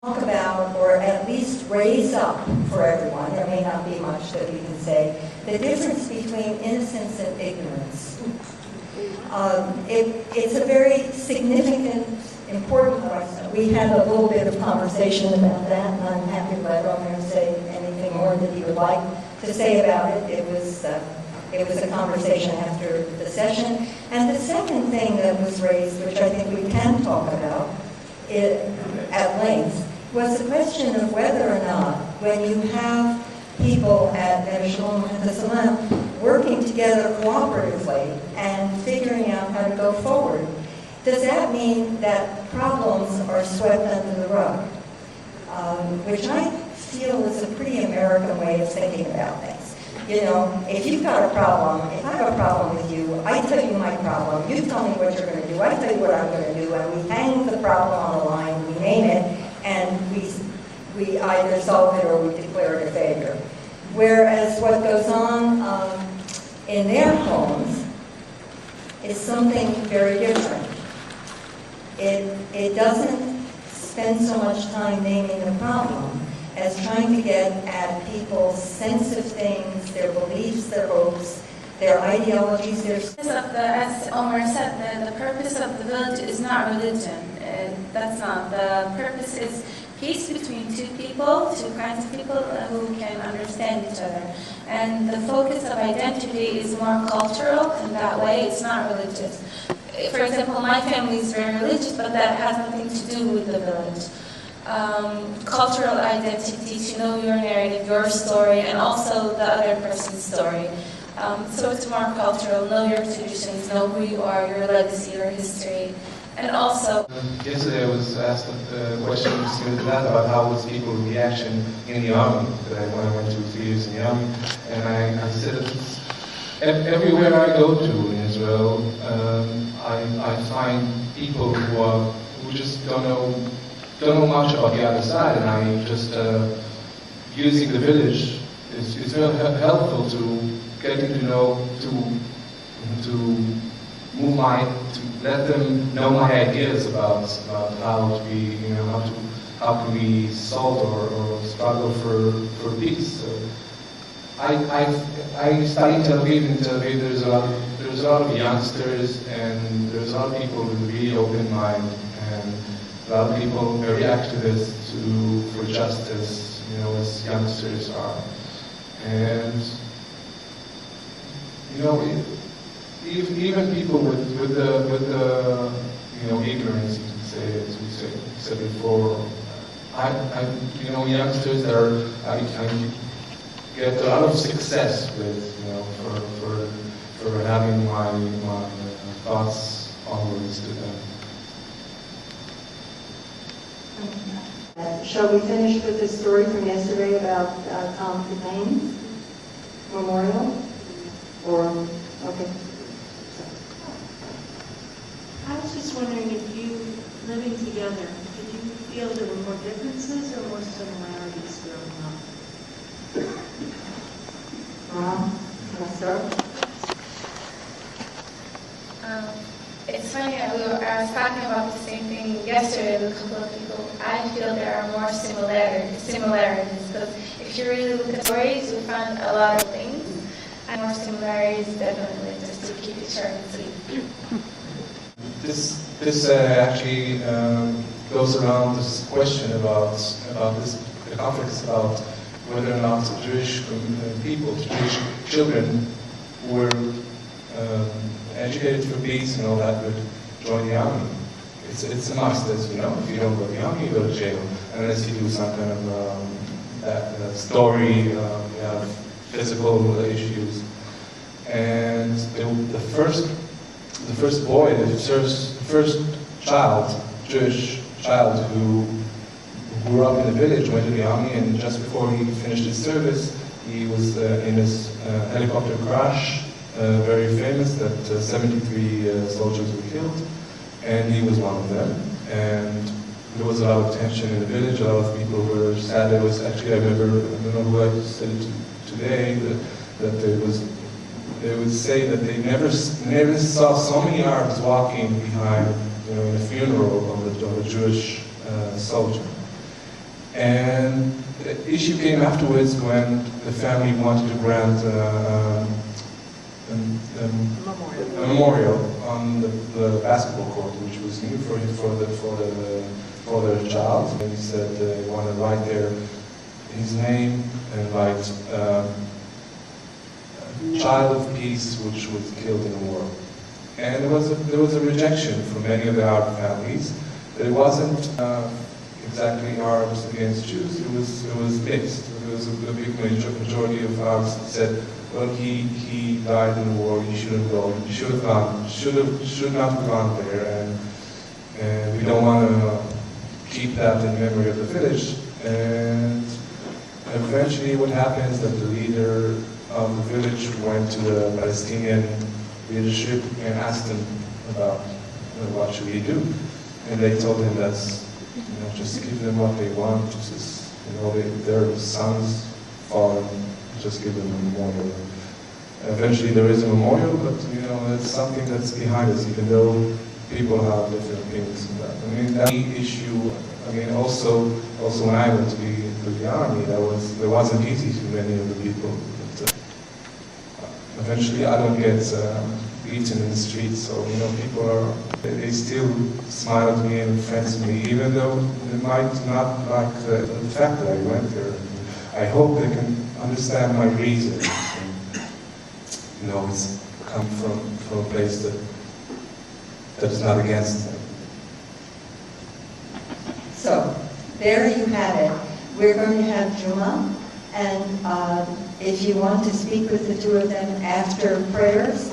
talk about, or at least raise up for everyone, there may not be much that we can say, the difference between innocence and ignorance. It's a very significant, important question. We had a little bit of conversation about that, and I'm happy to let Romeo say anything more that he would like to say about it. It was a conversation after the session. And the second thing that was raised, which I think we can talk about at length, was the question of whether or not, when you have people at Shalom Salam working together cooperatively and figuring out how to go forward, does that mean that problems are swept under the rug? Which I feel is a pretty American way of thinking about things. You know, if you've got a problem, if I have a problem with you, I tell you my problem, you tell me what you're going to do, I tell you what I'm going to do, and we hang the problem on the line, we name it, and we either solve it or we declare it a failure. Whereas what goes on in their homes is something very different. It doesn't spend so much time naming the problem as trying to get at people's sense of things, their beliefs, their hopes, their ideologies, their... As Omar said, the purpose of the village is not religion. That's not. The purpose is peace between two kinds of people who can understand each other. And the focus of identity is more cultural in that way. It's not religious. For example, my family is very religious, but that has nothing to do with the village. Cultural identity, to know your narrative, your story, and also the other person's story. So it's more cultural. Know your traditions, know who you are, your legacy, your history. And also... Yesterday I was asked a question similar to that about how was people's reaction in the army, when I went to 3 years in the army, and I said everywhere I go to in Israel, I find people who just don't know much about the other side, and I just using the village is very helpful to getting to know, to let them know my ideas about how to be, how can we solve or struggle for peace. So I study Tel Aviv. In Tel Aviv, there's a lot of youngsters, and there's a lot of people with a really open mind, and a lot of people very activists for justice, as youngsters are, and even people with the ignorance, you can say, as we said before. Youngsters that I get a lot of success with, for having my thoughts onwards to them. Shall we finish with the story from yesterday about Tom Paine Memorial? Or okay. I was just wondering if you, living together, did you feel there were more differences or more similarities growing up? Can I start? It's funny, I was talking about the same thing yesterday with a couple of people. I feel there are more similarities, because if you really look at stories, you find a lot of things. And more similarities, definitely, just to keep it short and sweet. This actually goes around this question about the conflicts about whether or not Jewish people, Jewish children, who were educated for peace and all that would join the army. It's a must, as you know. If you don't go to the army, you go to jail, unless you do some kind of story, you have physical issues. And the first boy, the first child, Jewish child who grew up in the village, went to the army, and just before he finished his service, he was in his helicopter crash, very famous, that 73 soldiers were killed, and he was one of them. And there was a lot of tension in the village. A lot of people were sad. There was actually, I don't know who I said it to today, that they would say that they never saw so many Arabs walking behind, in a funeral of a Jewish soldier. And the issue came afterwards when the family wanted to grant a memorial on the basketball court, which was new for their child. And he said he wanted to write there his name and write child of peace, which was killed in the war. And there was a rejection from many of the Arab families. That it wasn't exactly Arabs against Jews. It was mixed. There was a big majority of Arabs said, well, he died in the war. He shouldn't go. He should have gone. Should not have gone there. And we don't want to keep that in memory of the village. And eventually, what happened is that the leader of the village went to the Palestinian leadership and asked them about what should we do. And they told him that, just give them what they want. Just, their sons fallen, just give them a memorial. Eventually there is a memorial, but it's something that's behind us, even though people have different opinions on that. I mean, that issue. I mean, also when I went to the army, it wasn't easy to many of the people. But, eventually, I don't get beaten in the streets, so people they still smile at me and friends with me, even though they might not like the fact that I went there. I hope they can understand my reason. It's come from a place that is not against them. So, there you have it. We're going to have Juma, and if you want to speak with the two of them after prayers,